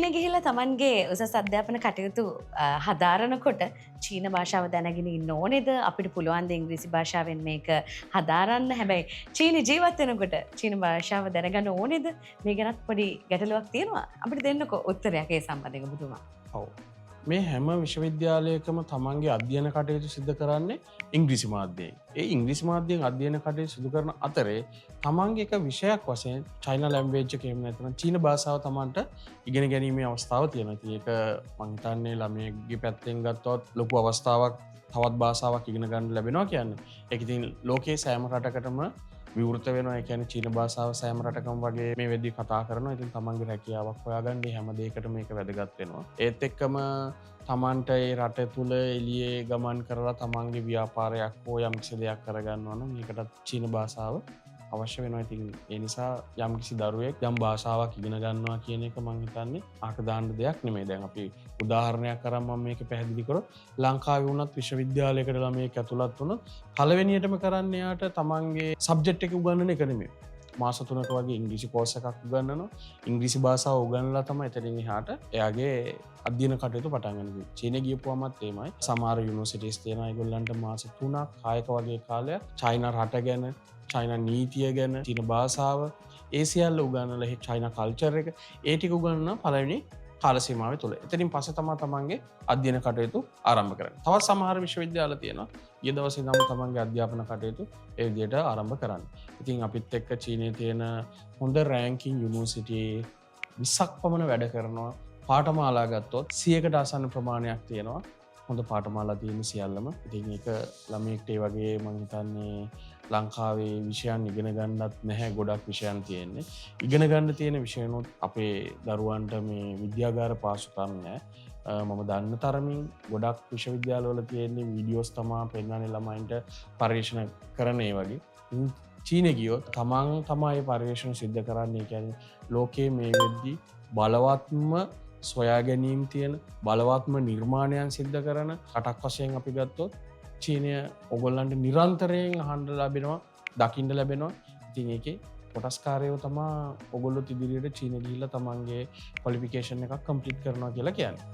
චීන ගිහිල්ලා තමන්ගේ උසස් අධ්‍යාපන කටයුතු හදාරනකොට චීන භාෂාව දැනගෙන ඉන්න ඕනේද? අපිට පුළුවන් ද ඉංග්‍රීසි භාෂාවෙන් මේක හදාරන්න? හැබැයි චීන ජීවත් වෙනකොට චීන භාෂාව දැනගන්න ඕනේද? මේ ගැනත් පොඩි ගැටලුවක් තියෙනවා. අපිට දෙන්නකෝ උත්තරයක් ඒ සම්බන්ධයෙන් ඔබතුමා. ඔව්. මේ හැම විශ්වවිද්‍යාලයකම තමන්ගේ අධ්‍යයන කටයුතු සිදු කරන්නේ ඉංග්‍රීසි මාධ්‍යයෙන්. ඒ ඉංග්‍රීසි මාධ්‍යයෙන් අධ්‍යයන කටයුතු සිදු කරන අතරේ තමන්ගේ එක විෂයක් වශයෙන් චයිනා ලැන්ග්වේජ් එක එහෙම නැත්නම් චීන භාෂාව තමන්ට ඉගෙන ගැනීමේ අවස්ථාව තියෙනවා. ඉතින් ඒක මම හිතන්නේ ළමයෙක්ගේ පැත්තෙන් ගත්තොත් ලොකු අවස්ථාවක් තවත් භාෂාවක් ඉගෙන ගන්න ලැබෙනවා කියන්නේ. ඒක ඉතින් ලෝකයේ සෑම රටකටම විවෘත වෙනවා. ඒ කියන්නේ චීන භාෂාව සෑම රටකම වගේ මේ වෙද්දි කතා කරනවා. ඉතින් තමන්ගේ රැකියාවක් හොයාගන්න හැම දෙයකටම මේක වැදගත් වෙනවා. ඒත් එක්කම තමන්ට ඒ රට තුල එළියේ ගමන් කරලා තමන්ගේ ව්‍යාපාරයක් හෝ යම්කිසි දෙයක් කරගන්නවා නම් මේකටත් චීන භාෂාව අවශ්‍ය වෙනවා. ඉතින් ඒ නිසා යම්කිසි දරුවෙක් යම් භාෂාවක් ඉගෙන ගන්නවා කියන එක මම හිතන්නේ අහක දාන්න දෙයක් නෙමෙයි. දැන් අපි උදාහරණයක් කරන් මම මේක පැහැදිලි කරොත් ලංකාවේ වුණත් විශ්වවිද්‍යාලයකට ළමයෙක් ඇතුළත් වුණොත් පළවෙනියටම කරන්නේ යාට තමන්ගේ සබ්ජෙක්ට් එක උගන්වන එක නෙමෙයි. මාස 3ක වගේ ඉංග්‍රීසි කෝස් එකක් උගන්වනවා. ඉංග්‍රීසි භාෂාව උගන්වලා තමයි එතනින් එහාට එයාගේ අධ්‍යයන කටයුතු පටන් ගන්න. චීනෙ ගියපුවමත් එමයයි. සමහර යුනිවර්සිටිස් තියෙනවා ඒගොල්ලන්ට මාස 3ක් කායක වගේ කාලයක් චයිනා රට ගැන, චයිනා නීතිය ගැන, චීන භාෂාව, ඒ සියල්ල උගන්වලා චයිනා කල්චර් එක ඒ ටික උගන්වන පළවෙනි කාල සීමාව තුළ. එතනින් පස්සේ තමයි තමන්ගේ අධ්‍යයන කටයුතු ආරම්භ කරන්නේ. තවත් සමහර විශ්වවිද්‍යාල තියෙනවා ඊයේ දවසේ ඉඳන් තමන්ගේ අධ්‍යාපන කටයුතු ඒ විදිහට ආරම්භ කරන්නේ. ඉතින් අපිත් එක්ක චීනයේ තියෙන හොඳ රෑන්කින් යුනිවර්සිටි 20ක් පමණ වැඩ කරනවා. පාඨමාලා ගත්තොත් 100කට ආසන්න ප්‍රමාණයක් තියෙනවා. හොඳ පාඨමාලා තියෙන සියල්ලම. ඉතින් ඒක ළමයෙක්ට ඒ වගේ මම හිතන්නේ ලංකාවේ විෂයන් ඉගෙන ගන්නත් නැහැ. ගොඩක් විෂයන් තියෙන්නේ. ඉගෙන ගන්න තියෙන විෂයනොත් අපේ දරුවන්ට මේ විද්‍යාගාර පාසුකම් නැහැ. මම දන්න තරමින් ගොඩක් විශ්වවිද්‍යාලවල තියෙන වීඩියෝස් තමා පෙන්වන්නේ ළමයින්ට පරීක්ෂණ කරන ඒ වගේ. චීනෙ ගියොත් තමන් තමයි පරීක්ෂණ සිද්ධ කරන්නේ. කියන්නේ ලෝකයේ මේ වෙද්දි බලවත්ම සොයා ගැනීම තියෙන බලවත්ම නිර්මාණයන් සිද්ධ කරන රටක් වශයෙන් අපි ගත්තොත් චීනය ඔයගොල්ලන්ට නිරන්තරයෙන් අහන්න ලැබෙනවා, දකින්න ලැබෙනවා. ඉතින් ඒකේ කොටස්කාරයෝ තමයි ඔයගොල්ලෝ ඉදිරියට චීනෙ ගිහිල්ලා තමන්ගේ ක්වොලිෆිකේෂන් එකක් කම්ප්ලීට් කරනවා කියලා කියන්නේ.